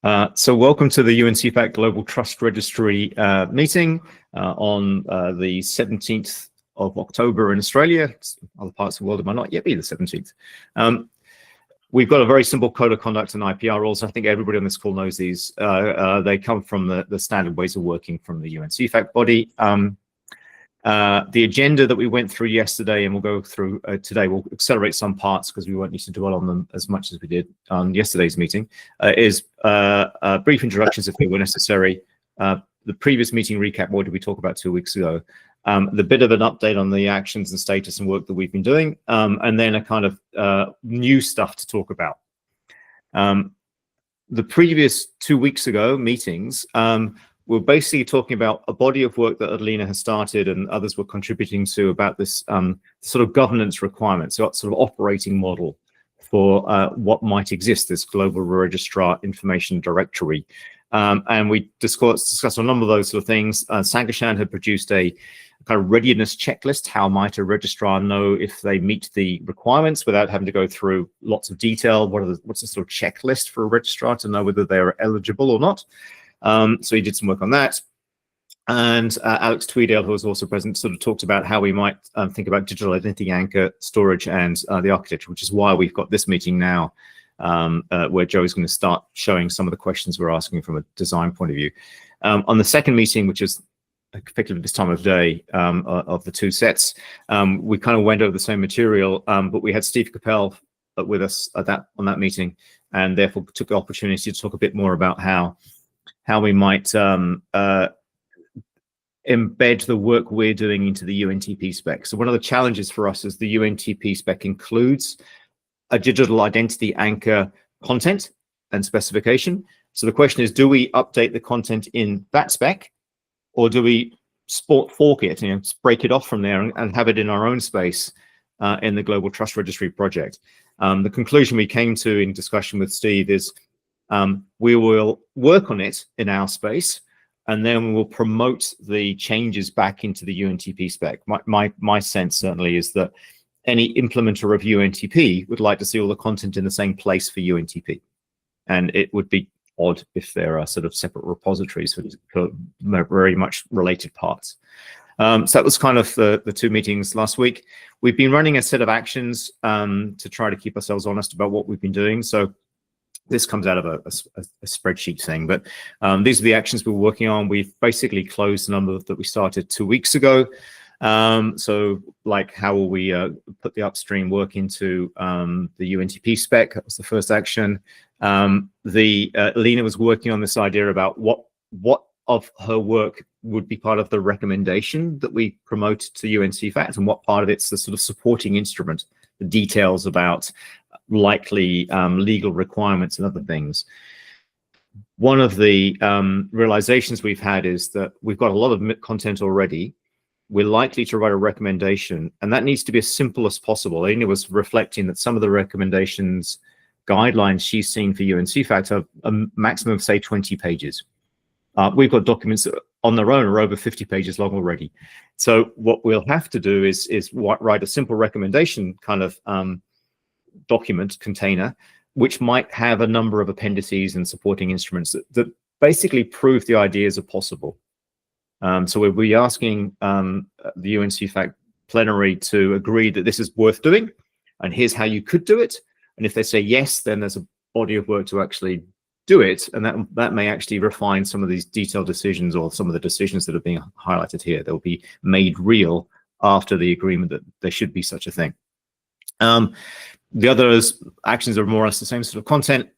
So welcome to the CEFACT Global Trust Registry meeting on the 17th of October in Australia. Other parts of the world, it might not yet be the 17th. We've got a very simple code of conduct and IPR rules. I think everybody on this call knows these. They come from the standard ways of working from the CEFACT body. The agenda that we went through yesterday and we'll go through today, will accelerate some parts because we won't need to dwell on them as much as we did on yesterday's meeting, is brief introductions if they were necessary. The previous meeting recap, what did we talk about 2 weeks ago? The bit of an update on the actions and status and work that we've been doing, and then a kind of new stuff to talk about. The previous 2 weeks ago meetings, we're basically talking about a body of work that Adelina has started and others were contributing to about this sort of governance requirements, so sort of operating model for what might exist, this global registrar information directory. And we discussed a number of those sort of things. Sankeshan had produced a kind of readiness checklist. How might a registrar know if they meet the requirements without having to go through lots of detail? What's the sort of checklist for a registrar to know whether they're eligible or not? So he did some work on that. And Alex Tweedale, who was also present, sort of talked about how we might think about digital identity anchor storage and the architecture, which is why we've got this meeting now, where Joe is going to start showing some of the questions we're asking from a design point of view. On the second meeting, which is effectively this time of day of the two sets, we kind of went over the same material, but we had Steve Capel with us on that meeting, and therefore took the opportunity to talk a bit more about how we might embed the work we're doing into the UNTP spec. So one of the challenges for us is the UNTP spec includes a digital identity anchor content and specification. So the question is, do we update the content in that spec, or do we fork it, break it off from there and have it in our own space in the Global Trust Registry project? The conclusion we came to in discussion with Steve is we will work on it in our space, and then we will promote the changes back into the UNTP spec. My sense certainly is that any implementer of UNTP would like to see all the content in the same place for UNTP. And it would be odd if there are sort of separate repositories for very much related parts. So that was kind of the two meetings last week. We've been running a set of actions to try to keep ourselves honest about what we've been doing. So this comes out of a spreadsheet thing, but these are the actions we're working on. We've basically closed the number that we started 2 weeks ago. So like, how will we put the upstream work into the UNTP spec? That was the first action. Lena was working on this idea about what of her work would be part of the recommendation that we promote to UNCFACT, and what part of it's the sort of supporting instrument, the details about likely legal requirements and other things. One of the realizations we've had is that we've got a lot of content already. We're likely to write a recommendation, and that needs to be as simple as possible. Amy was reflecting that some of the recommendations guidelines she's seen for UNCFACT are a maximum of, say, 20 pages. We've got documents that on their own are over 50 pages long already. So what we'll have to do is write a simple recommendation kind of document container, which might have a number of appendices and supporting instruments that basically prove the ideas are possible. So we'll be asking the UNCFACT plenary to agree that this is worth doing, and here's how you could do it. And if they say yes, then there's a body of work to actually do it, and that may actually refine some of these detailed decisions, or some of the decisions that are being highlighted here. They'll be made real after the agreement that there should be such a thing. The other actions are more or less the same sort of content.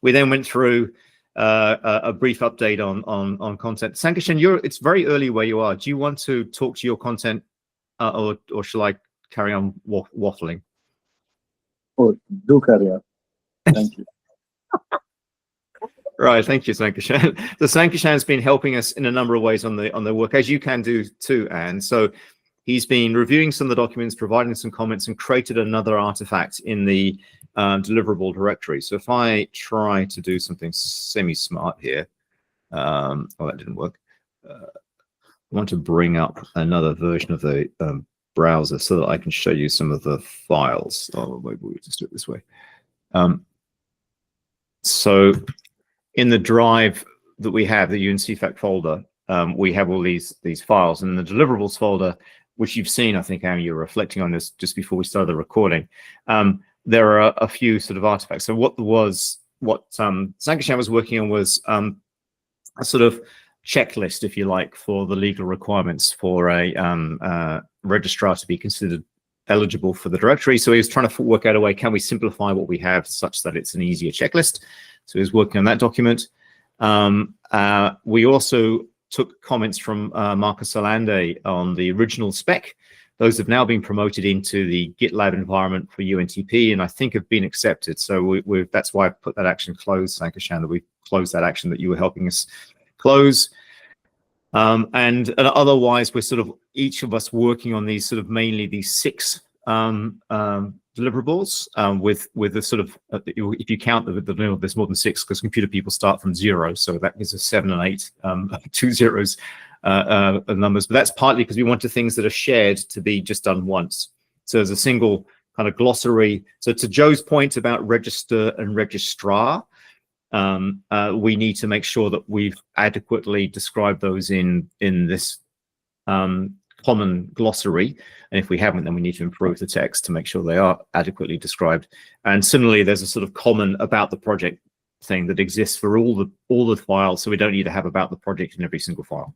We then went through a brief update on content. Sankeshan, it's very early where you are. Do you want to talk to your content, or shall I carry on waffling? Oh, do carry on. Thank you. Right, thank you, Sankeshan. So Sankeshan has been helping us in a number of ways on the work, as you can do too, Anne. So he's been reviewing some of the documents, providing some comments, and created another artifact in the deliverable directory. So if I try to do something semi-smart here, oh, that didn't work. I want to bring up another version of the browser so that I can show you some of the files. Oh, maybe we'll just do it this way. So in the drive that we have, the CEFACT folder, we have all these files, and in the deliverables folder, which you've seen, I think, Aaron, you were reflecting on this just before we started the recording. There are a few sort of artifacts. So what Sankashan was working on was a sort of checklist, if you like, for the legal requirements for a registrar to be considered eligible for the directory. So he was trying to work out a way, can we simplify what we have such that it's an easier checklist? So he was working on that document. We also took comments from Marcus Solande on the original spec. Those have now been promoted into the GitLab environment for UNTP, and I think have been accepted. So that's why I put that action closed, Sankashan, that we've closed that action that you were helping us close. And otherwise, we're sort of each of us working on these sort of mainly these 6 deliverables with the sort of if you count there's more than 6 because computer people start from 0, so that gives us 7 and 8 2 zeros numbers. But that's partly because we wanted things that are shared to be just done once. So there's a single kind of glossary. So to Joe's point about register and registrar, we need to make sure that we've adequately described those in this common glossary, and if we haven't, then we need to improve the text to make sure they are adequately described. And similarly, there's a sort of common about the project thing that exists for all the files, so we don't need to have about the project in every single file.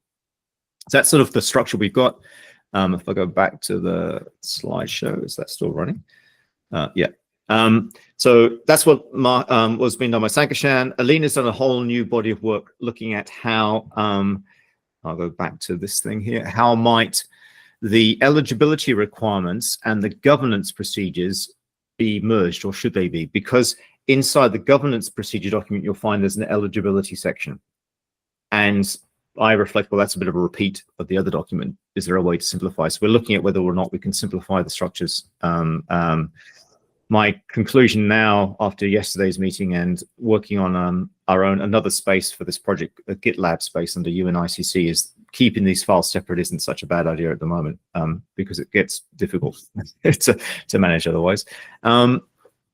So that's sort of the structure we've got. If I go back to the slideshow, is that still running? Yeah. So that's what was being done by Sankashan. Alina's done a whole new body of work looking at how, I'll go back to this thing here, how might the eligibility requirements and the governance procedures be merged, or should they be? Because inside the governance procedure document, you'll find there's an eligibility section. And I reflect, well, that's a bit of a repeat of the other document. Is there a way to simplify? So we're looking at whether or not we can simplify the structures. My conclusion now, after yesterday's meeting and working on our own another space for this project, a GitLab space under UNICC, is keeping these files separate isn't such a bad idea at the moment, because it gets difficult to manage otherwise. And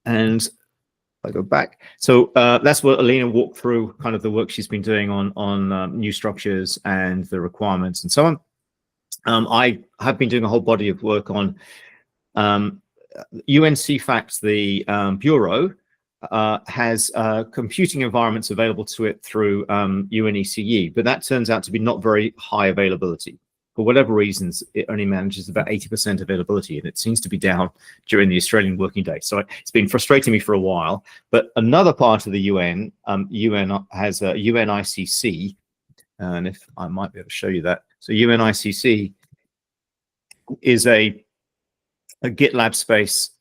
I go back. So that's what Alina walked through, kind of the work she's been doing on new structures and the requirements and so on. I have been doing a whole body of work on CEFACT, the bureau, has computing environments available to it through UNECE, but that turns out to be not very high availability. For whatever reasons, it only manages about 80% availability, and it seems to be down during the Australian working day. So it's been frustrating me for a while. But another part of the UN has a UNICC, and if I might be able to show you that. So UNICC is a GitLab space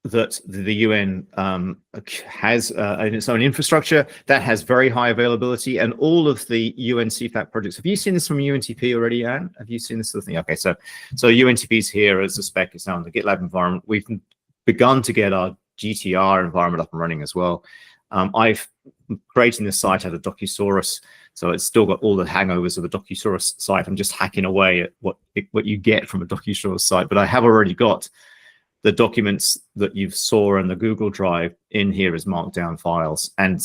that the UN has in its own infrastructure that has very high availability, and all of the UN CEFACT projects. Have you seen this from UNTP already, Anne? Have you seen this sort of thing? Okay, so UNTP is here as a spec. It's now in the GitLab environment. We've begun to get our GTR environment up and running as well. I've creating this site out of Docusaurus, so it's still got all the hangovers of a Docusaurus site. I'm just hacking away at what you get from a Docusaurus site, but I have already got the documents that you saw in the Google Drive in here as markdown files. And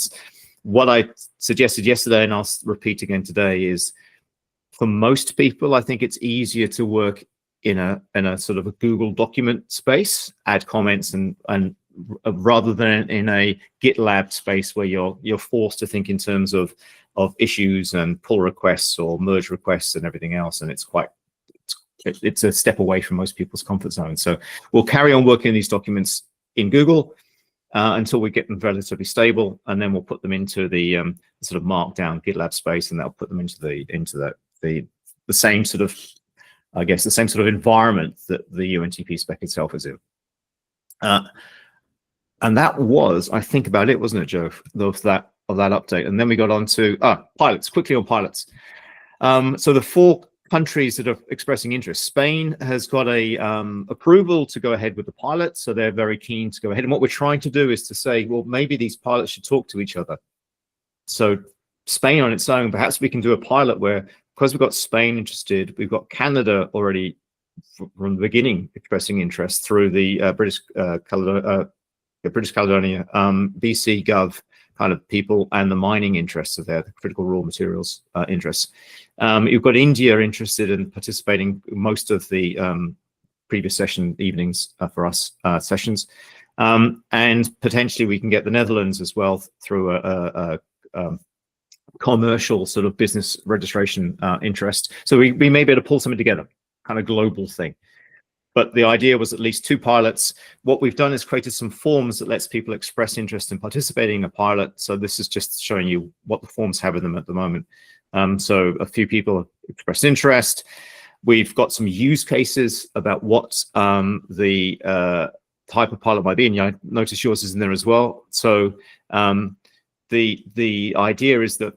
what I suggested yesterday, and I'll repeat again today, is for most people, I think it's easier to work in a sort of a Google document space, add comments, and rather than in a GitLab space where you're forced to think in terms of issues and pull requests or merge requests and everything else, and it's a step away from most people's comfort zone. So we'll carry on working these documents in Google until we get them relatively stable, and then we'll put them into the sort of markdown GitLab space, and that'll put them into the same sort of, I guess, the same sort of environment that the UNTP spec itself is in. And that was, I think, about it, wasn't it, Joe, of that update? And then we got on to pilots, quickly on pilots. So the 4 countries that are expressing interest. Spain has got a approval to go ahead with the pilot, so they're very keen to go ahead. And what we're trying to do is to say, well, maybe these pilots should talk to each other. So Spain on its own, perhaps we can do a pilot where, because we've got Spain interested, we've got Canada already from the beginning expressing interest through the British Caledonia BC Gov kind of people and the mining interests of the critical raw materials interests. You've got India interested in participating most of the previous session evenings for us sessions. And potentially we can get the Netherlands as well through a commercial sort of business registration interest. So we may be able to pull something together, kind of global thing. But the idea was at least 2 pilots. What we've done is created some forms that lets people express interest in participating in a pilot. So this is just showing you what the forms have in them at the moment. So a few people expressed interest. We've got some use cases about what the type of pilot might be, and I notice yours is in there as well. So the idea is that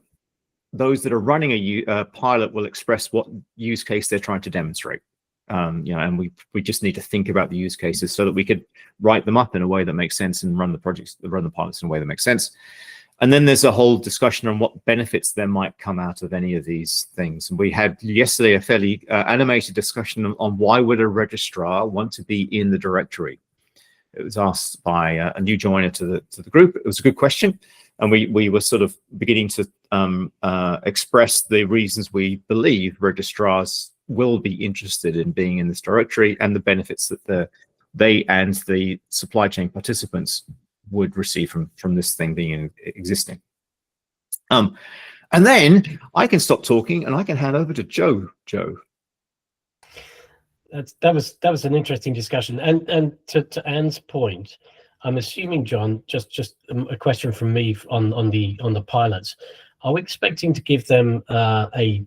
those that are running a pilot will express what use case they're trying to demonstrate. And we just need to think about the use cases so that we could write them up in a way that makes sense and run the pilots in a way that makes sense. And then there's a whole discussion on what benefits there might come out of any of these things. And we had yesterday a fairly animated discussion on why would a registrar want to be in the directory. It was asked by a new joiner to the group. It was a good question, and we were sort of beginning to express the reasons we believe registrars will be interested in being in this directory and the benefits that they and the supply chain participants would receive from this thing being existing. And then I can stop talking and I can hand over to Joe. Joe. That was an interesting discussion. And to Anne's point, I'm assuming, John, just a question from me on the pilots. Are we expecting to give them a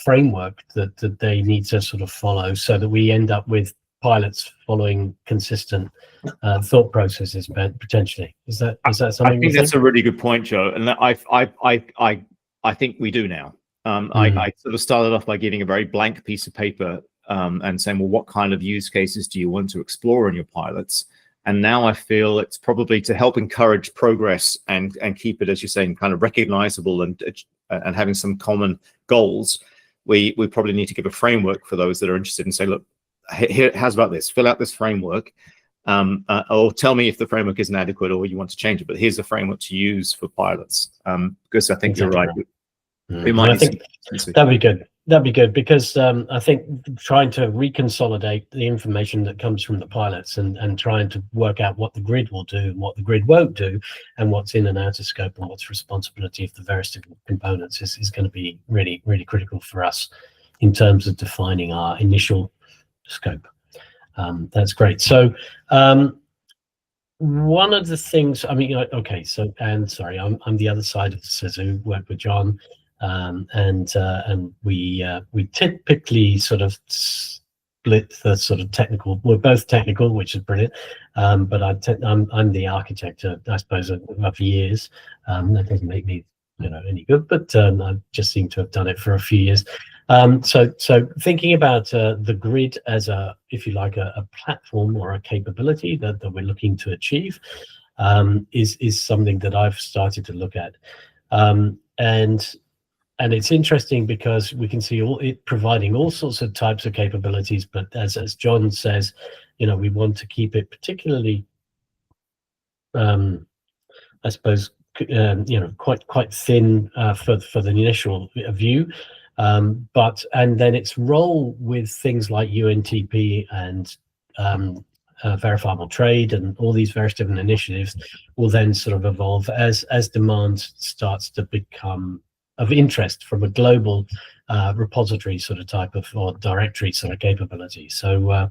framework that they need to sort of follow so that we end up with pilots following consistent thought processes potentially? Is that something? I think that's a really good point, Joe, and I think we do now. I sort of started off by giving a very blank piece of paper and saying, well, what kind of use cases do you want to explore in your pilots? And now I feel it's probably to help encourage progress and keep it, as you're saying, kind of recognizable and having some common goals. We probably need to give a framework for those that are interested and say, look, here, how's about this? Fill out this framework, or tell me if the framework isn't adequate or you want to change it. But here's a framework to use for pilots, because I think exactly. You're right. We might. I think that'd be good. That'd be good because I think trying to reconsolidate the information that comes from the pilots and trying to work out what the grid will do and what the grid won't do and what's in and out of scope and what's responsibility of the various different components is going to be really, really critical for us in terms of defining our initial scope. That's great. So one of the things, I mean, okay, so, and sorry, I'm the other side of the scissor, work with John. And we typically sort of split the sort of technical. We're both technical, which is brilliant. But I'm the architect, I suppose, of years. That doesn't make me, any good. But I just seem to have done it for a few years. So thinking about the grid as if you like, a platform or a capability that we're looking to achieve, is something that I've started to look at, and it's interesting because we can see it providing all sorts of types of capabilities, but as John says, we want to keep it particularly, I suppose, quite thin for the initial view, and then its role with things like UNTP and verifiable trade and all these various different initiatives will then sort of evolve as demand starts to become of interest from a global repository sort of type of or directory sort of capability. So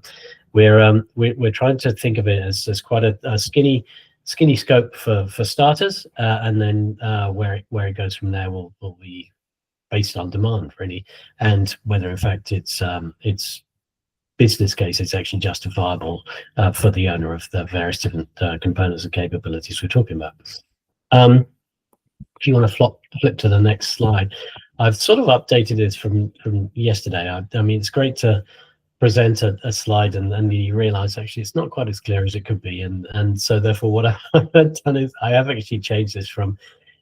we're trying to think of it as quite a skinny scope for starters, and then where it goes from there will be based on demand really, and whether in fact it's business case it's actually justifiable for the owner of the various different components and capabilities we're talking about. If you want to flip to the next slide, I've sort of updated this from yesterday. I mean, it's great to present a slide and you realize actually it's not quite as clear as it could be. And so therefore what I've done is I have actually changed this from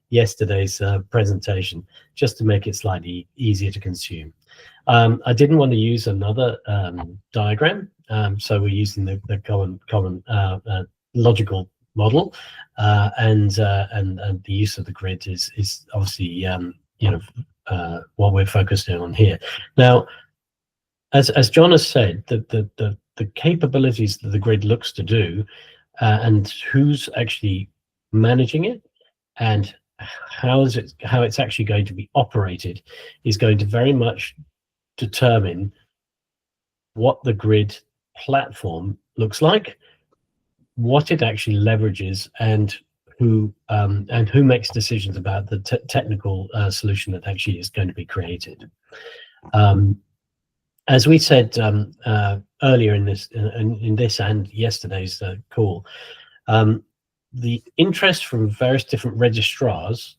yesterday's presentation just to make it slightly easier to consume. I didn't want to use another diagram. So we're using the common logical model, and the use of the grid is obviously what we're focusing on here. Now, as John has said, the capabilities that the grid looks to do, and who's actually managing it, and how it's actually going to be operated, is going to very much determine what the grid platform looks like, what it actually leverages, and who makes decisions about the technical solution that actually is going to be created. As we said earlier in this and yesterday's call, the interest from various different registrars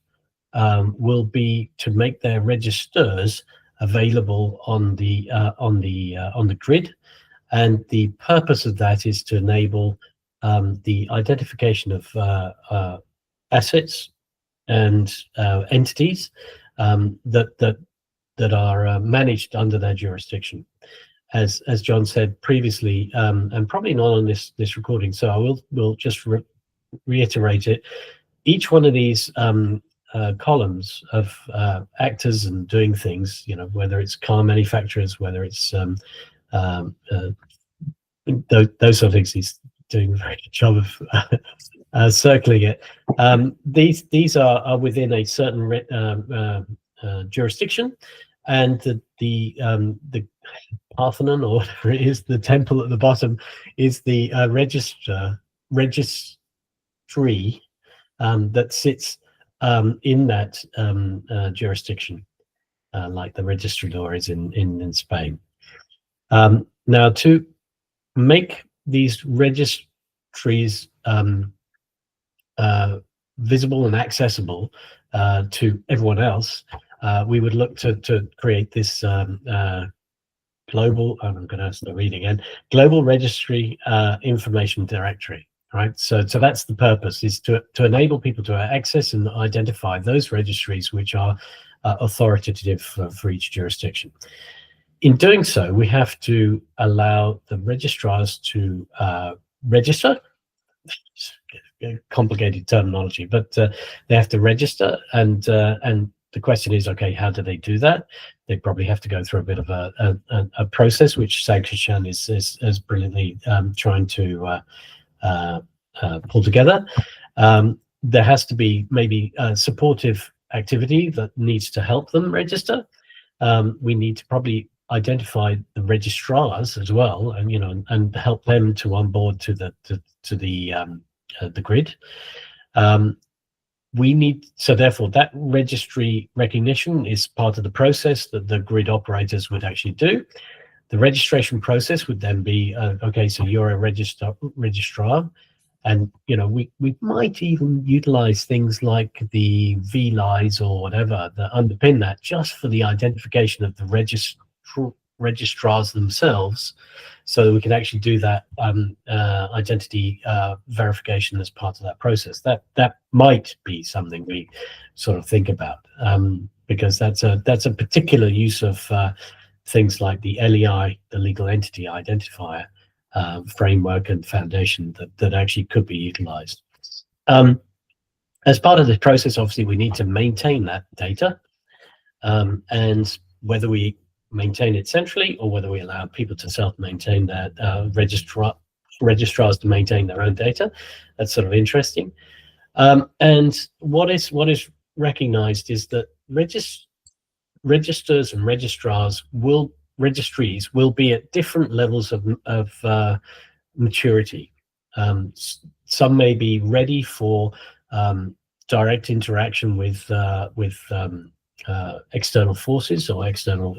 will be to make their registers available on the grid, and the purpose of that is to enable the identification of assets and entities that are managed under their jurisdiction. As John said previously, and probably not on this recording, so I will just reiterate it. Each one of these columns of actors and doing things, whether it's car manufacturers, whether it's those sort of things. He's doing a very good job of circling it. These are within a certain jurisdiction, and the Parthenon, or whatever it is, the temple at the bottom, is the registry that sits in that jurisdiction, like the registry law is in Spain. Now, to make these registries visible and accessible to everyone else, we would look to create this global, I'm going to start reading again, global registry information directory. Right, so that's the purpose, is to enable people to access and identify those registries which are authoritative for each jurisdiction. In doing so, we have to allow the registrars to register. Complicated terminology, but they have to register, and the question is, okay, how do they do that? They probably have to go through a bit of a process, which Sagshan is brilliantly trying to pull together. There has to be maybe a supportive activity that needs to help them register. We need to probably identify the registrars as well, and and help them to onboard to the grid. We need, so therefore that registry recognition is part of the process that the grid operators would actually do. The registration process would then be, okay, so you're a registrar, and we might even utilize things like the VLIs or whatever that underpin that, just for the identification of the registrars themselves, so that we can actually do that identity verification as part of that process. That might be something we sort of think about, because that's a particular use of things like the LEI, the legal entity identifier framework and foundation that actually could be utilized. As part of this process, obviously, we need to maintain that data, and whether we maintain it centrally or whether we allow people to self-maintain that, registrars to maintain their own data, that's sort of interesting. And what is recognized is that registers and registries will be at different levels of maturity. Some may be ready for direct interaction with external forces or external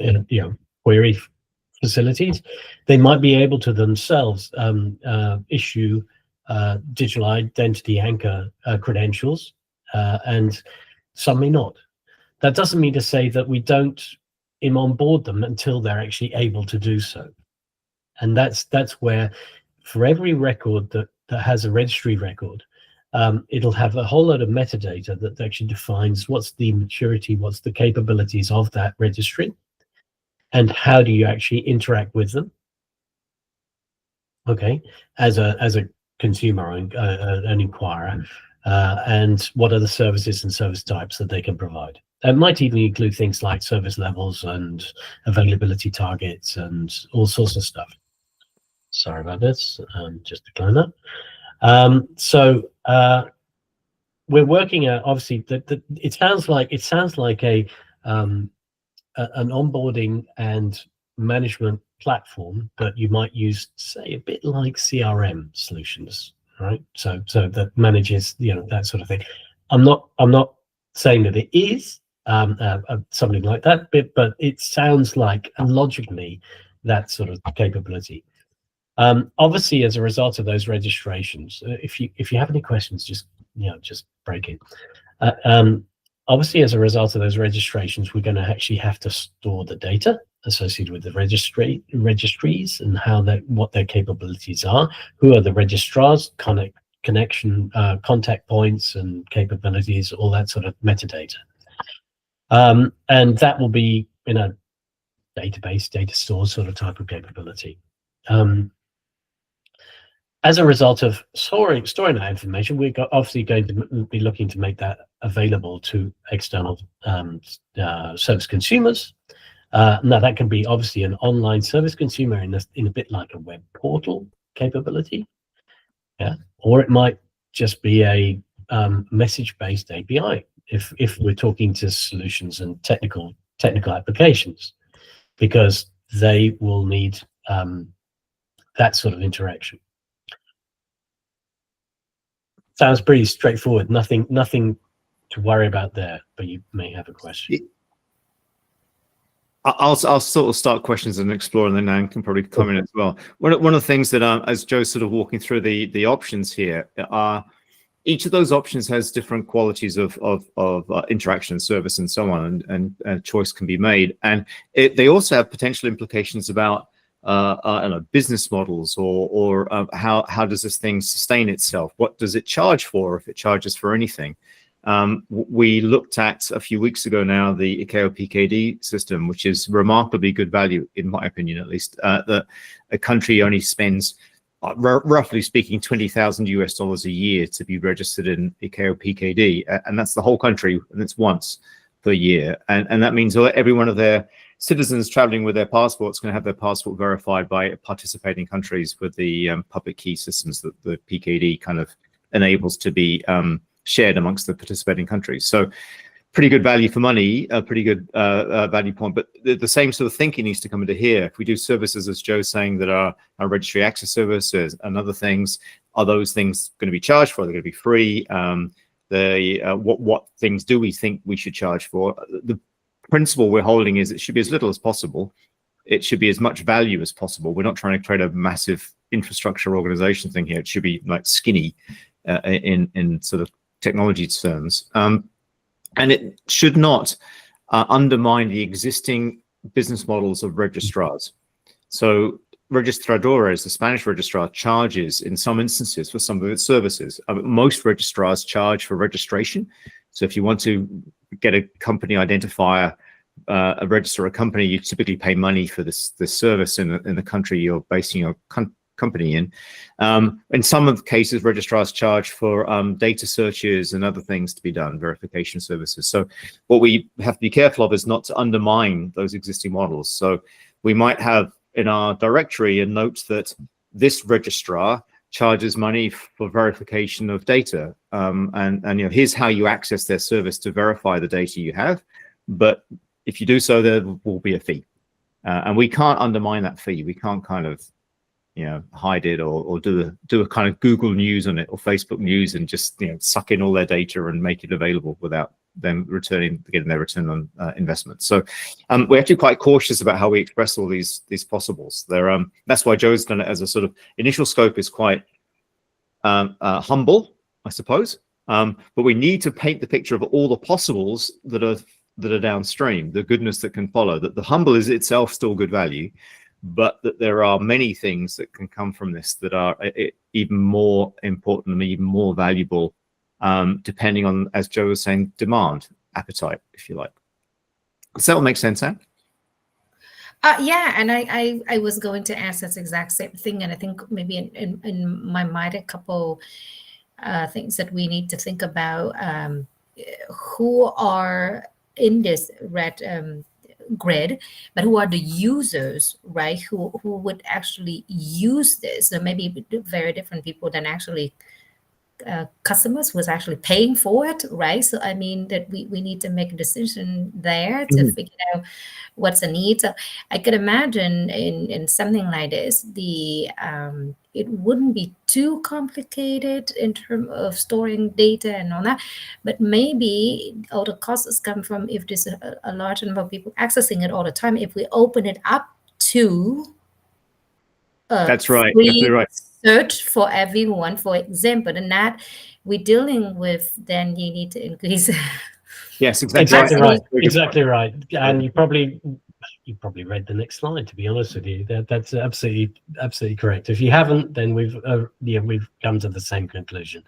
query facilities. They might be able to themselves issue digital identity anchor credentials, and some may not. That doesn't mean to say that we don't onboard them until they're actually able to do so. And that's where, for every record that has a registry record, it'll have a whole lot of metadata that actually defines what's the maturity, what's the capabilities of that registry, and how do you actually interact with them. Okay, as a consumer or an inquirer, and what are the services and service types that they can provide. It might even include things like service levels and availability targets and all sorts of stuff. Sorry about this, just decline that. We're working at, obviously, it sounds like an onboarding and management platform that you might use, say, a bit like CRM solutions, right? So that manages, that sort of thing. I'm not saying that it is something like that, but it sounds like, logically, that sort of capability. Obviously, as a result of those registrations, if you have any questions, just break in. Obviously, as a result of those registrations, we're going to actually have to store the data associated with the registries and what their capabilities are, who are the registrars, connection, contact points and capabilities, all that sort of metadata. And that will be in a database, data store sort of type of capability. As a result of storing that information, we're obviously going to be looking to make that available to external service consumers. Now, that can be obviously an online service consumer in a bit like a web portal capability, or it might just be a message-based API if we're talking to solutions and technical applications, because they will need that sort of interaction. Sounds pretty straightforward. Nothing to worry about there, but you may have a question. I'll sort of start questions and explore, and then Nan can probably come in as well. One of the things that, as Joe's sort of walking through the options here, each of those options has different qualities of interaction, service, and so on, and choice can be made. And they also have potential implications about business models, or how does this thing sustain itself? What does it charge for, if it charges for anything? We looked at a few weeks ago now the ICAO PKD system, which is remarkably good value, in my opinion, at least. That a country only spends, roughly speaking, $20,000 a year to be registered in ICAO PKD, and that's the whole country, and it's once per year, and that means every one of their citizens traveling with their passports going to have their passport verified by participating countries with the public key systems that the PKD kind of enables to be shared amongst the participating countries. So pretty good value for money, a pretty good value point. But the same sort of thinking needs to come into here. If we do services, as Joe's saying, that are registry access services and other things, are those things going to be charged for? They're going to be free? What things do we think we should charge for? The principle we're holding is it should be as little as possible. It should be as much value as possible. We're not trying to create a massive infrastructure organization thing here. It should be like skinny in sort of technology terms. And it should not undermine the existing business models of registrars. So registradores, the Spanish registrar, charges in some instances for some of its services. Most registrars charge for registration. So if you want to get a company identifier, register a company, you typically pay money for this service in the country you're basing your company in. In some of the cases, registrars charge for data searches and other things to be done, verification services. So what we have to be careful of is not to undermine those existing models. So we might have in our directory a note that this registrar charges money for verification of data, and here's how you access their service to verify the data you have. But if you do so, there will be a fee, and we can't undermine that fee. We can't kind of hide it or do a kind of Google News on it or Facebook News and just suck in all their data and make it available without them getting their return on investment. So we're actually quite cautious about how we express all these possibles. That's why Joe's done it as a sort of initial scope is quite humble, I suppose. But we need to paint the picture of all the possibles that are downstream, the goodness that can follow. That the humble is itself still good value, but that there are many things that can come from this that are even more important and even more valuable, depending on, as Joe was saying, demand, appetite, if you like. Does that all make sense, Anne? Yeah, and I was going to ask this exact same thing, and I think maybe in my mind a couple things that we need to think about. Who are in this red grid, but who are the users, right? Who would actually use this? So maybe very different people than actually customers who's actually paying for it, right? So I mean that we need to make a decision there to Mhm. figure out what's the need. So I could imagine in something like this, the it wouldn't be too complicated in terms of storing data and all that, but maybe all the costs come from if there's a large number of people accessing it all the time. If we open it up to That's right. free Absolutely right. search for everyone, for example, and that we're dealing with, then you need to increase. Yes, exactly, Exactly right. right. Exactly right. And you probably read the next slide. To be honest with you, that's absolutely correct. If you haven't, then we've come to the same conclusion.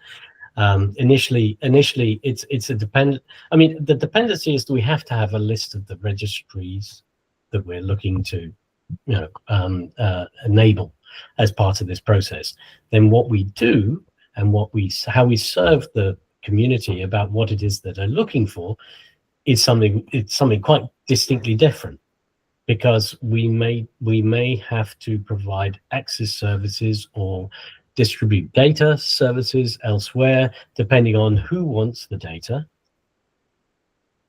Initially, it's a dependent. I mean, the dependency is we have to have a list of the registries that we're looking to, enable as part of this process. Then what we do and how we serve the community about what it is that they're looking for is something quite distinctly different, because we may have to provide access services or distribute data services elsewhere, depending on who wants the data,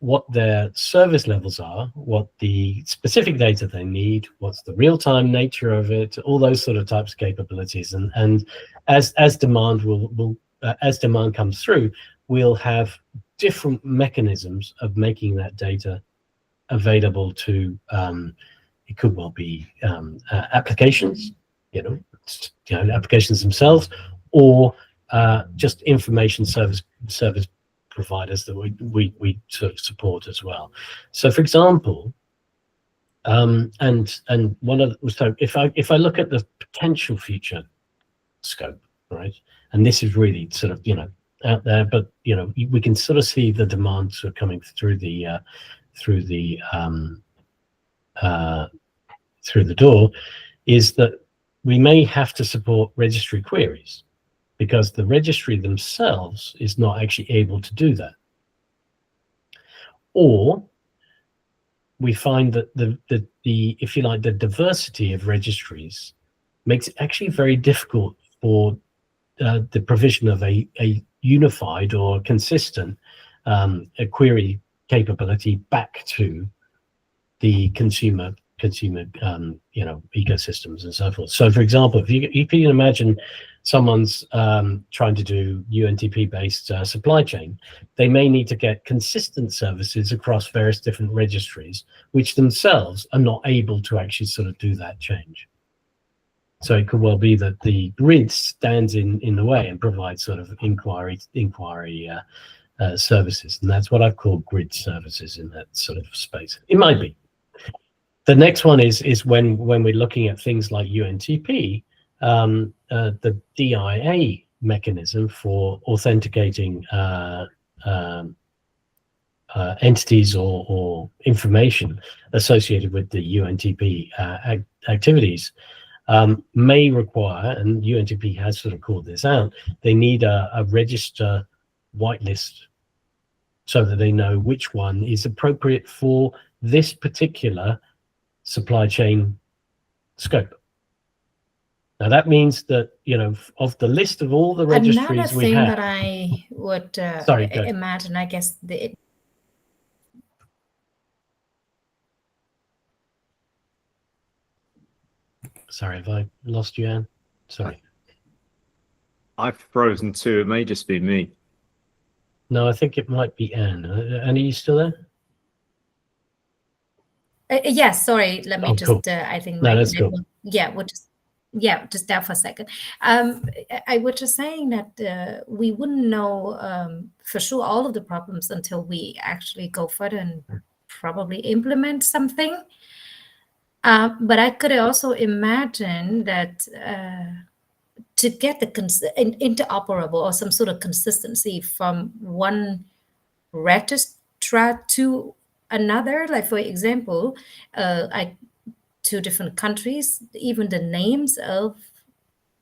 what their service levels are, what the specific data they need, what's the real-time nature of it, all those sort of types of capabilities. And as demand as demand comes through, we'll have different mechanisms of making that data available to it could well be applications, applications themselves, or just information service providers that we sort of support as well. So, for example, and one of so if I look at the potential future scope, right, and this is really sort of out there, but we can sort of see the demand sort of coming through the door, is that we may have to support registry queries, because the registry themselves is not actually able to do that. Or we find that the if you like, the diversity of registries makes it actually very difficult for the provision of a unified or consistent a query capability back to the consumer ecosystems and so forth. So, for example, if you can imagine someone's trying to do UNTP based supply chain, they may need to get consistent services across various different registries, which themselves are not able to actually sort of do that change. So it could well be that the grid stands in the way and provides sort of inquiry services, and that's what I've called grid services in that sort of space. It might be. The next one is when we're looking at things like UNTP, the DIA mechanism for authenticating entities or information associated with the UNTP activities may require, and UNTP has sort of called this out, they need a register whitelist so that they know which one is appropriate for this particular supply chain scope. Now that means that, of the list of all the registries we have. Another thing that I would imagine, I guess, Sorry, have I lost you, Anne? Sorry. I've frozen too. It may just be me. No, I think it might be Anne. Anne, are you still there? Yes, sorry. Let me cool. I think no, that's cool. just there for a second. I was just saying that we wouldn't know for sure all of the problems until we actually go further and probably implement something. But I could also imagine that to get the interoperable or some sort of consistency from one registrar to another, like for example, two different countries, even the names of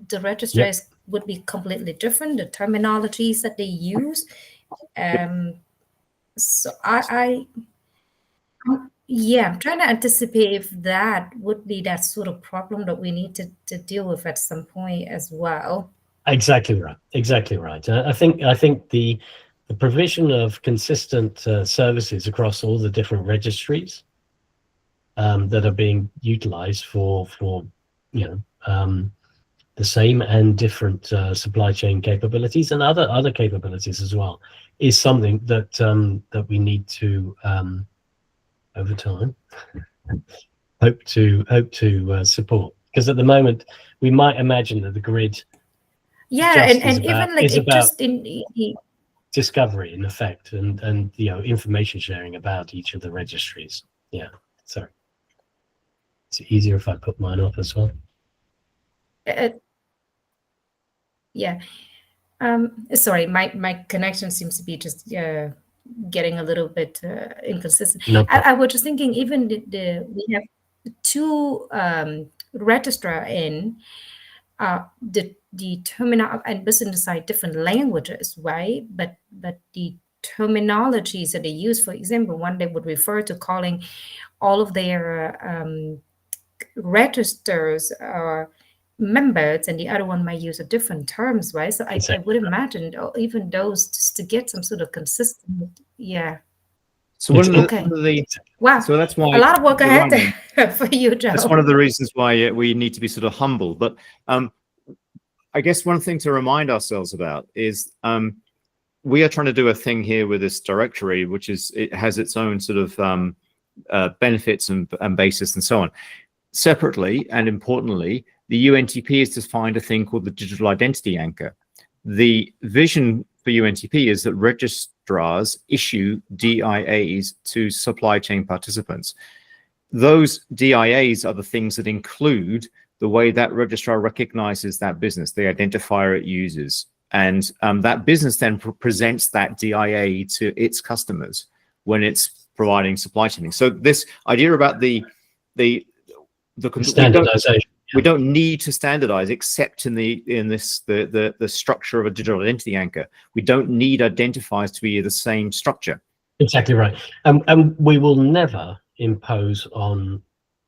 the registrars would be completely different, the terminologies that they use. So I'm trying to anticipate if that would be that sort of problem that we need to deal with at some point as well. Exactly right. Exactly right. I think the provision of consistent services across all the different registries that are being utilized for the same and different supply chain capabilities and other capabilities as well is something that that we need to over time hope to support, because at the moment we might imagine that the grid is about discovery in effect and information sharing about each of the registries. Sorry, it's easier if I put mine off as well. Sorry, my connection seems to be just getting a little bit inconsistent. I was just thinking, even we have two registrar in the terminal and business side, different languages, right? But the terminologies that they use, for example, one they would refer to calling all of their registers or members, and the other one might use a different terms, right? So I would imagine even those, just to get some sort of consistent, So one of the wow, so that's why a lot of work ahead for you, Joe. That's one of the reasons why we need to be sort of humble. But I guess one thing to remind ourselves about is we are trying to do a thing here with this directory, which is it has its own sort of benefits and basis and so on. Separately and importantly, the UNTP has defined a thing called the digital identity anchor. The vision for UNTP is that registrars issue DIAs to supply chain participants. Those DIAs are the things that include the way that registrar recognizes that business, the identifier it uses. And that business then presents that DIA to its customers when it's providing supply chain. So this idea about the standardization. We don't need to standardize except in the structure of a digital identity anchor. We don't need identifiers to be the same structure. Exactly right. And we will never impose on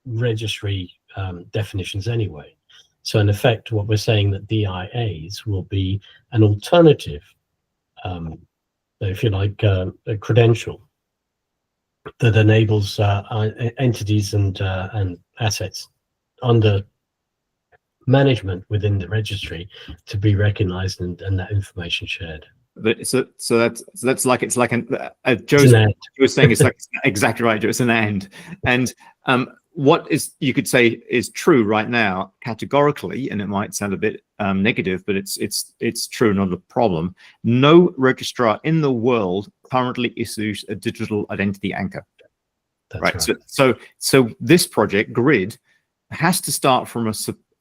registry definitions anyway. So in effect, what we're saying that DIAs will be an alternative, if you like, a credential that enables entities and assets under management within the registry to be recognized and that information shared. But so that's like it's like Joe was saying, it's like exactly right, Joe. It's an and what is you could say is true right now categorically, and it might sound a bit negative, but it's true, not a problem. No registrar in the world currently issues a digital identity anchor. That's right. So this project Grid has to start from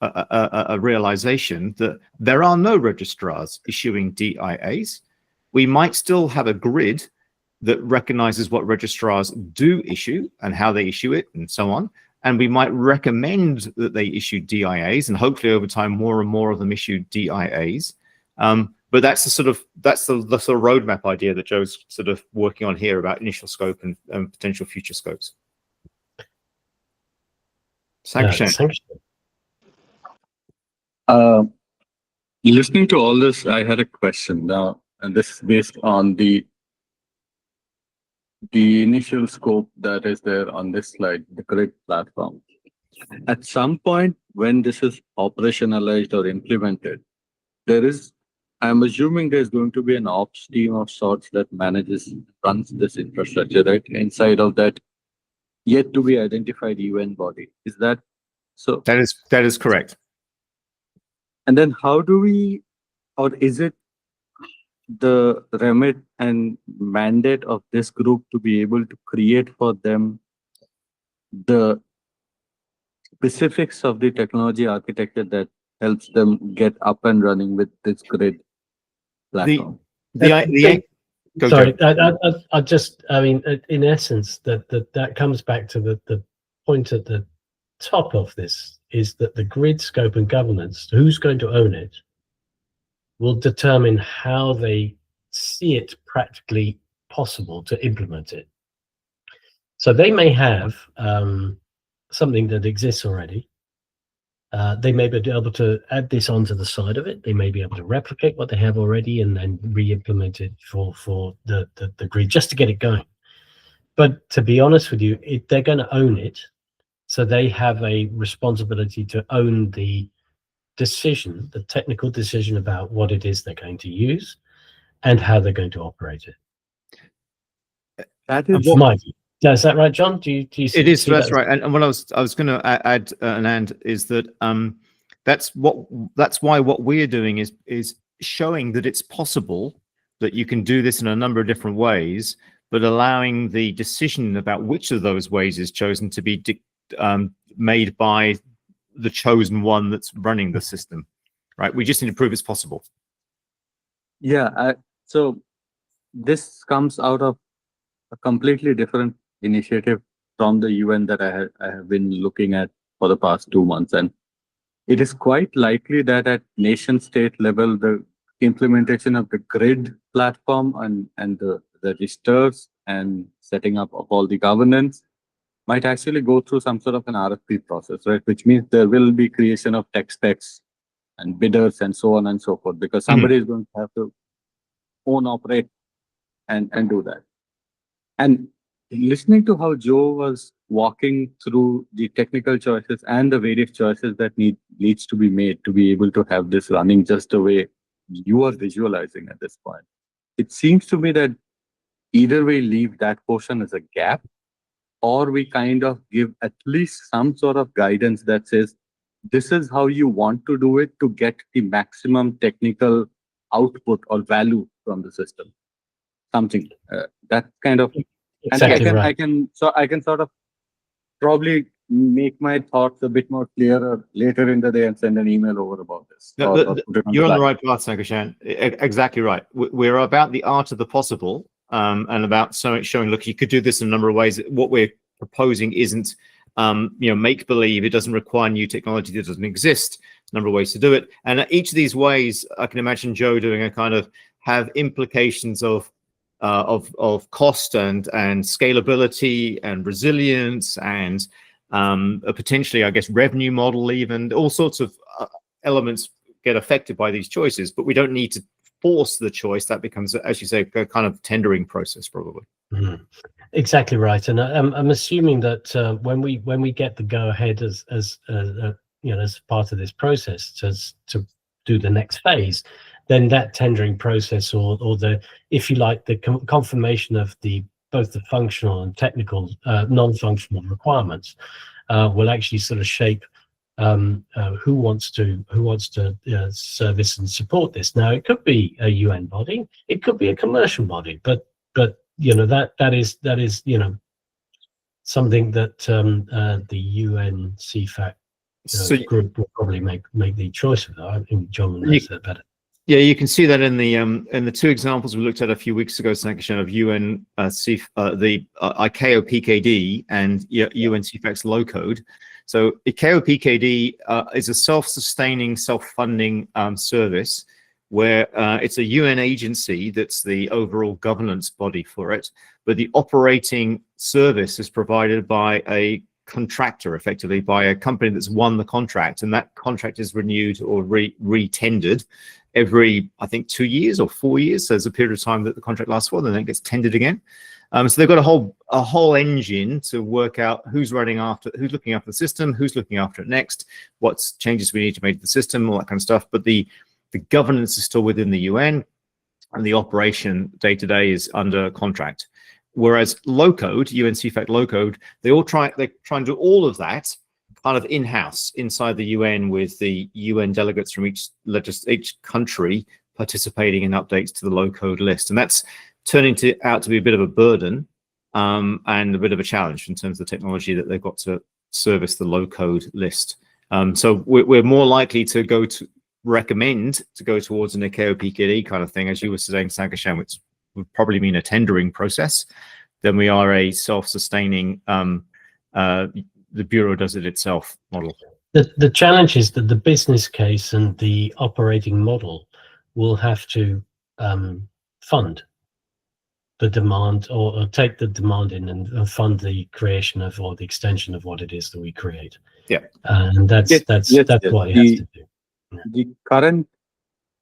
a realization that there are no registrars issuing DIAs. We might still have a grid that recognizes what registrars do issue and how they issue it and so on. And we might recommend that they issue DIAs, and hopefully over time more and more of them issue DIAs. But that's the sort of roadmap idea that Joe's sort of working on here about initial scope and potential future scopes. Listening to all this, I had a question now, and this is based on the initial scope that is there on this slide, the Grid platform. At some point, when this is operationalized or implemented, I'm assuming there's going to be an ops team of sorts that runs this infrastructure, right? Inside of that yet to be identified UN body. Is that so? That is correct. And then how do we, or is it the remit and mandate of this group to be able to create for them the specifics of the technology architecture that helps them get up and running with this Grid platform? Sorry, I mean, in essence, that comes back to the point at the top of this is that the grid scope and governance, who's going to own it, will determine how they see it practically possible to implement it. So they may have something that exists already. They may be able to add this onto the side of it. They may be able to replicate what they have already and then re-implement it for the grid just to get it going. But to be honest with you, they're going to own it. So they have a responsibility to own the decision, the technical decision about what it is they're going to use and how they're going to operate it. That is my view. Is that right, John? Do you see, it is, see that's that? right. And what I was going to add, and is that that's why what we're doing is showing that it's possible that you can do this in a number of different ways, but allowing the decision about which of those ways is chosen to be made by the chosen one that's running the system, right? We just need to prove it's possible. Yeah, so this comes out of a completely different initiative from the UN that I have been looking at for the past 2 months. And it is quite likely that at nation state level, the implementation of the grid platform and the registers and setting up of all the governance might actually go through some sort of an RFP process, right? Which means there will be creation of tech specs and bidders and so on and so forth, because somebody is going to have to own, operate, and do that. And listening to how Joe was walking through the technical choices and the various choices that needs to be made to be able to have this running just the way you are visualizing at this point, it seems to me that either we leave that portion as a gap, or we kind of give at least some sort of guidance that says, this is how you want to do it to get the maximum technical output or value from the system. Something that kind of, Exactly and right. I can sort of probably make my thoughts a bit more clearer later in the day and send an email over about this. No, you're on the right path, Sankashan. Exactly right. We're about the art of the possible, and about showing, look, you could do this in a number of ways. What we're proposing isn't, make believe. It doesn't require new technology that doesn't exist. There's a number of ways to do it, and each of these ways, I can imagine Joe doing a kind of have implications of cost and scalability and resilience and potentially, I guess, revenue model, even all sorts of elements get affected by these choices. But we don't need to force the choice. That becomes, as you say, a kind of tendering process, probably. Mm-hmm. Exactly right. And I'm assuming that when we get the go ahead as part of this process to do the next phase, then that tendering process or the, if you like, the confirmation of both the functional and technical non-functional requirements will actually sort of shape who wants to service and support this. Now, it could be a UN body, it could be a commercial body, but that is something that the UN CEFACT group will probably make the choice of that. I think John knows that better. Yeah, you can see that in the two examples we looked at a few weeks ago, Sankashan, of UN the ICAO PKD and UN CEFACT's low code. So ICAO PKD is a self-sustaining, self-funding service where it's a UN agency that's the overall governance body for it, but the operating service is provided by a contractor, effectively by a company that's won the contract, and that contract is renewed or re-tendered every, I think, 2 years or 4 years. So there's a period of time that the contract lasts for, then it gets tendered again. So they've got a whole engine to work out who's looking after the system, who's looking after it next, what changes we need to make to the system, all that kind of stuff. But the governance is still within the UN, and the operation day to day is under contract. Whereas low code, UN CEFACT low code, they try and do all of that kind of in-house inside the UN, with the UN delegates from each country participating in updates to the low code list. And that's turning out to be a bit of a burden and a bit of a challenge in terms of the technology that they've got to service the low code list. So we're more likely to recommend to go towards an ICAO PKD kind of thing, as you were saying, Sankashan, which would probably mean a tendering process, than we are a self-sustaining the Bureau does it itself model. The challenge is that the business case and the operating model will have to fund the demand, or take the demand in and fund the creation of, or the extension of what it is that we create. Yeah. And that's Yes, what it has to do. The current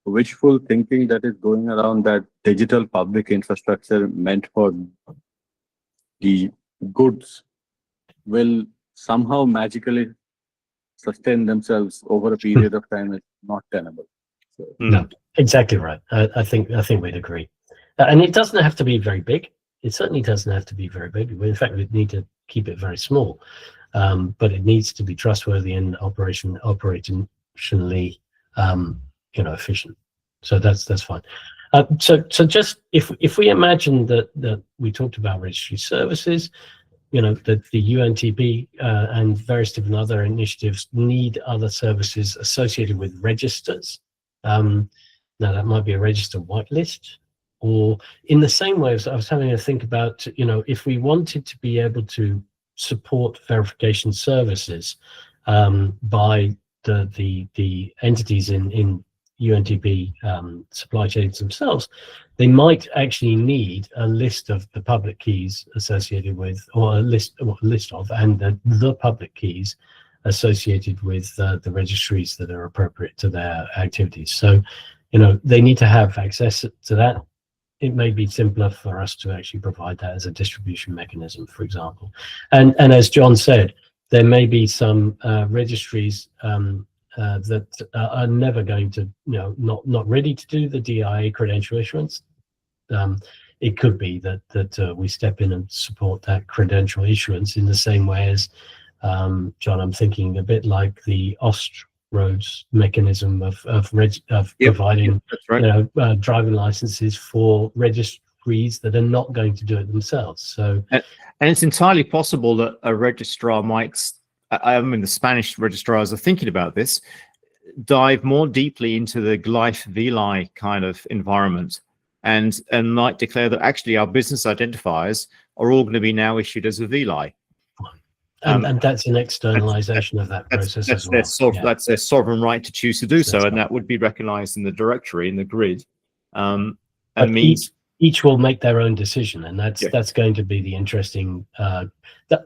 wishful thinking that is going around, that digital public infrastructure meant for the goods will somehow magically sustain themselves over a period of time, is not tenable. So, No, exactly right. I think we'd agree. And it doesn't have to be very big. It certainly doesn't have to be very big. In fact, we'd need to keep it very small. But it needs to be trustworthy and operationally, efficient. So that's fine. So just if we imagine that we talked about registry services, that the UNTP and various different other initiatives need other services associated with registers. Now that might be a register whitelist, or in the same way as I was having to think about, if we wanted to be able to support verification services by the entities in UNTP supply chains themselves, they might actually need a list of the public keys associated with, or a list of, and the public keys associated with the registries that are appropriate to their activities. So, they need to have access to that. It may be simpler for us to actually provide that as a distribution mechanism, for example. And as John said, there may be some registries that are never going to, not ready to do the DIA credential issuance. It could be that we step in and support that credential issuance in the same way as, John, I'm thinking a bit like the Roads mechanism of providing that's right. Driving licenses for registries that are not going to do it themselves. So, and it's entirely possible that a registrar might, the Spanish registrars are thinking about this, dive more deeply into the Glyph VLI kind of environment, and might declare that actually our business identifiers are all going to be now issued as a VLI. And that's an externalization of that process as well. That's their sovereign right to choose to do so, and that would be recognized in the directory, in the grid. And means each will make their own decision, and that's going to be the interesting.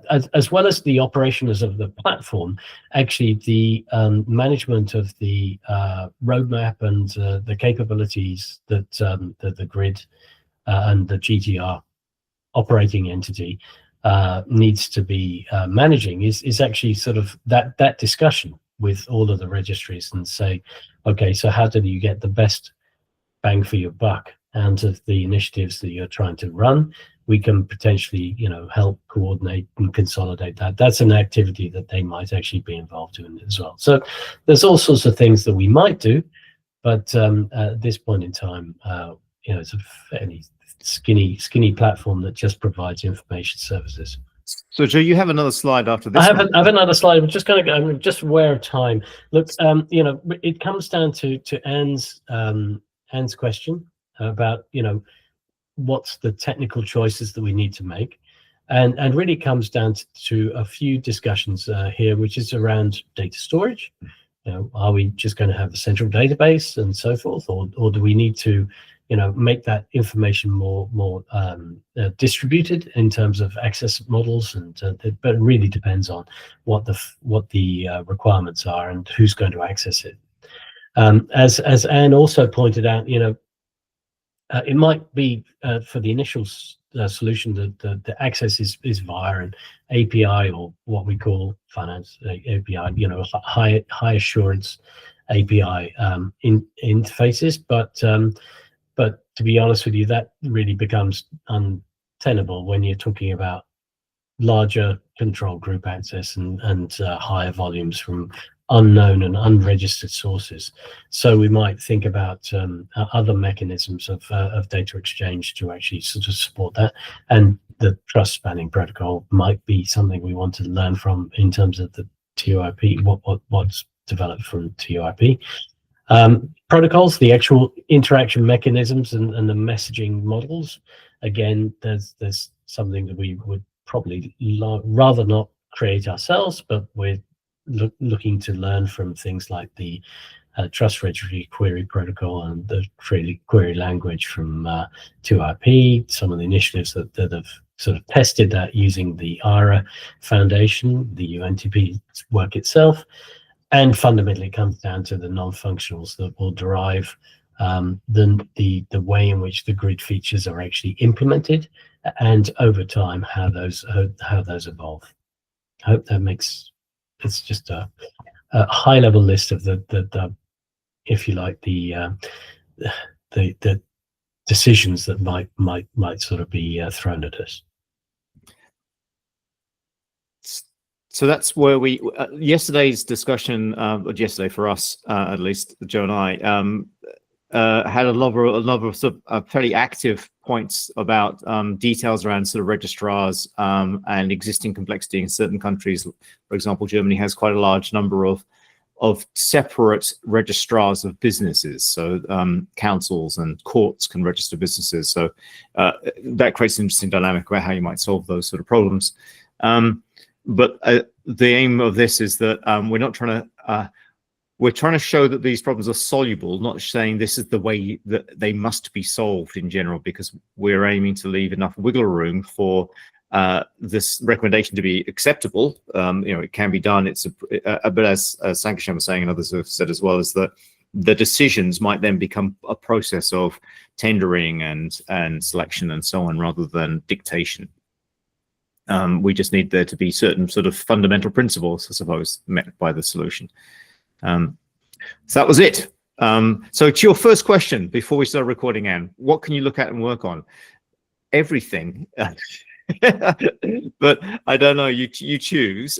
As well as the operations of the platform, actually the management of the roadmap and the capabilities that the grid and the GTR operating entity needs to be managing is actually sort of that discussion with all of the registries, and say, okay, so how do you get the best bang for your buck out of the initiatives that you're trying to run? We can potentially, help coordinate and consolidate that. That's an activity that they might actually be involved in as well. So there's all sorts of things that we might do, but at this point in time, it's a fairly skinny platform that just provides information services. So, Joe, you have another slide after this. I have another slide. I'm just going to go. I'm just aware of time. Look, it comes down to Anne's question about what's the technical choices that we need to make, and really comes down to a few discussions here, which is around data storage. Are we just going to have a central database and so forth, or do we need to make that information more distributed in terms of access models, but it really depends on what the requirements are and who's going to access it. As Anne also pointed out, it might be for the initial solution that the access is via an API, or what we call finance API, high assurance API interfaces, but to be honest with you, that really becomes untenable when you're talking about larger control group access and higher volumes from unknown and unregistered sources. So we might think about other mechanisms of data exchange to actually sort of support that. And the trust spanning protocol might be something we want to learn from in terms of the TOIP, what's developed from TOIP. Protocols, the actual interaction mechanisms and the messaging models. Again, there's something that we would probably rather not create ourselves, but we're looking to learn from things like the Trust Registry Query Protocol and the query language from 2IP, some of the initiatives that have sort of tested that using the ARA Foundation, the UNTP work itself, and fundamentally it comes down to the non-functionals that will drive the way in which the grid features are actually implemented, and over time how those evolve. I hope that makes it's just a high-level list of the if you like the decisions that might sort of be thrown at us. So that's where we yesterday's discussion, or yesterday for us at least, Joe and I, had a lot of sort of fairly active points about details around sort of registrars and existing complexity in certain countries. For example, Germany has quite a large number of separate registrars of businesses. So councils and courts can register businesses. So that creates an interesting dynamic about how you might solve those sort of problems. But the aim of this is that we're trying to show that these problems are soluble, not saying this is the way that they must be solved in general, because we're aiming to leave enough wiggle room for this recommendation to be acceptable. It can be done. But as Sankeshan was saying, and others have said as well, is that the decisions might then become a process of tendering and selection and so on, rather than dictation. We just need there to be certain sort of fundamental principles, I suppose, met by the solution. So that was it. So to your first question, before we start recording, Anne, what can you look at and work on? Everything. But I don't know, you choose.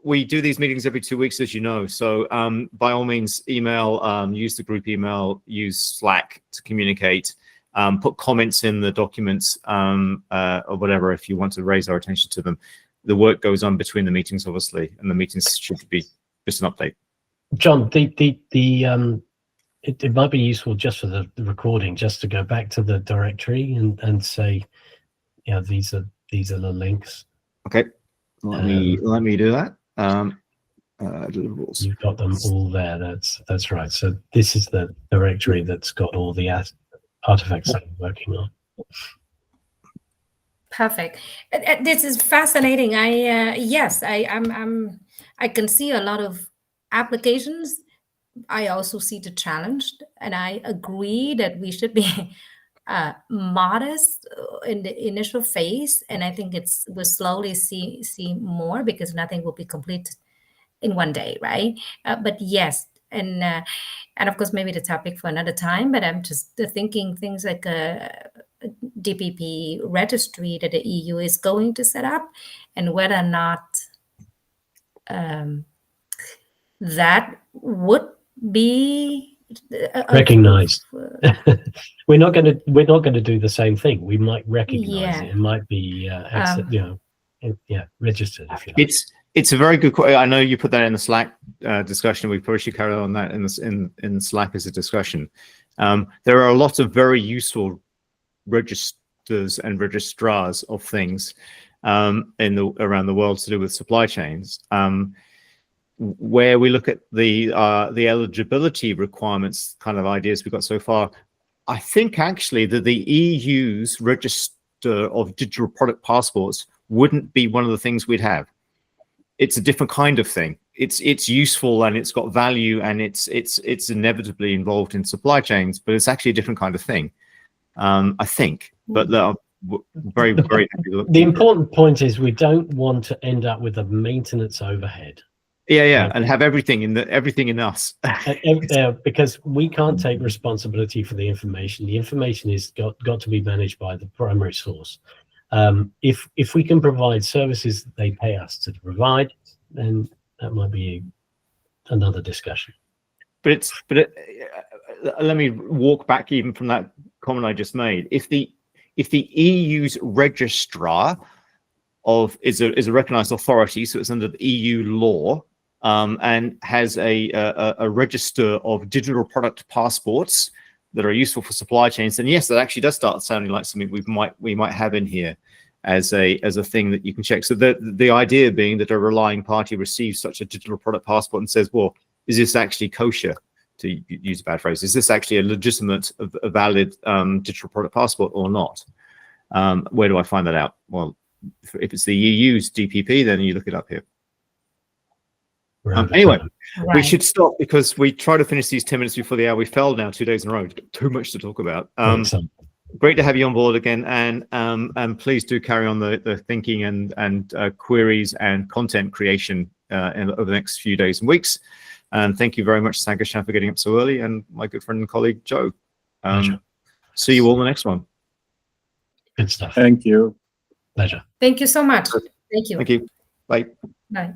We do these meetings every 2 weeks, as you know. So by all means, email, use the group email, use Slack to communicate. Put comments in the documents or whatever if you want to raise our attention to them. The work goes on between the meetings, obviously, and the meetings should be just an update. John, it might be useful just for the recording, just to go back to the directory and say, these are the links. Okay, let me do that. You've got them all there. That's right. So this is the directory that's got all the artifacts that we're working on. Perfect. This is fascinating. I can see a lot of applications. I also see the challenge, and I agree that we should be modest in the initial phase. And I think we'll slowly see more, because nothing will be complete in one day, right? But yes, and of course, maybe the topic for another time. But I'm just thinking things like a DPP registry that the EU is going to set up, and whether or not that would be recognized. We're not going to do the same thing. We might recognize it. It might be registered. If you like. It's a very good question. I know you put that in the Slack discussion. We probably should carry on that in Slack as a discussion. There are a lot of very useful registers and registrars of things around the world to do with supply chains. Where we look at the eligibility requirements kind of ideas we've got so far, I think actually that the EU's register of digital product passports wouldn't be one of the things we'd have. It's a different kind of thing. It's useful and it's got value and it's inevitably involved in supply chains, but it's actually a different kind of thing. I think, but very, very happy. The important point is we don't want to end up with a maintenance overhead. Yeah, and have everything in us. Because we can't take responsibility for the information. The information is got to be managed by the primary source. If we can provide services that they pay us to provide, then that might be another discussion. But let me walk back even from that comment I just made. If the EU's registrar is a recognized authority, so it's under the EU law, and has a register of digital product passports that are useful for supply chains, then yes, that actually does start sounding like something we might have in here. as a thing that you can check. So the idea being that a relying party receives such a digital product passport and says, well, is this actually kosher, to use a bad phrase? Is this actually a legitimate, a valid digital product passport or not? Where do I find that out? Well, if it's the EU's DPP, then you look it up here. Anyway, Right. we should stop because we try to finish these 10 minutes before the hour. We failed now 2 days in a row. Too much to talk about. Great to have you on board again, and please do carry on the thinking and queries and content creation over the next few days and weeks. And thank you very much, Sankar, for getting up so early, and my good friend and colleague Joe. See you all in the next one. Good stuff. Thank you. Pleasure. Thank you so much. Thank you. Thank you. Bye. Bye.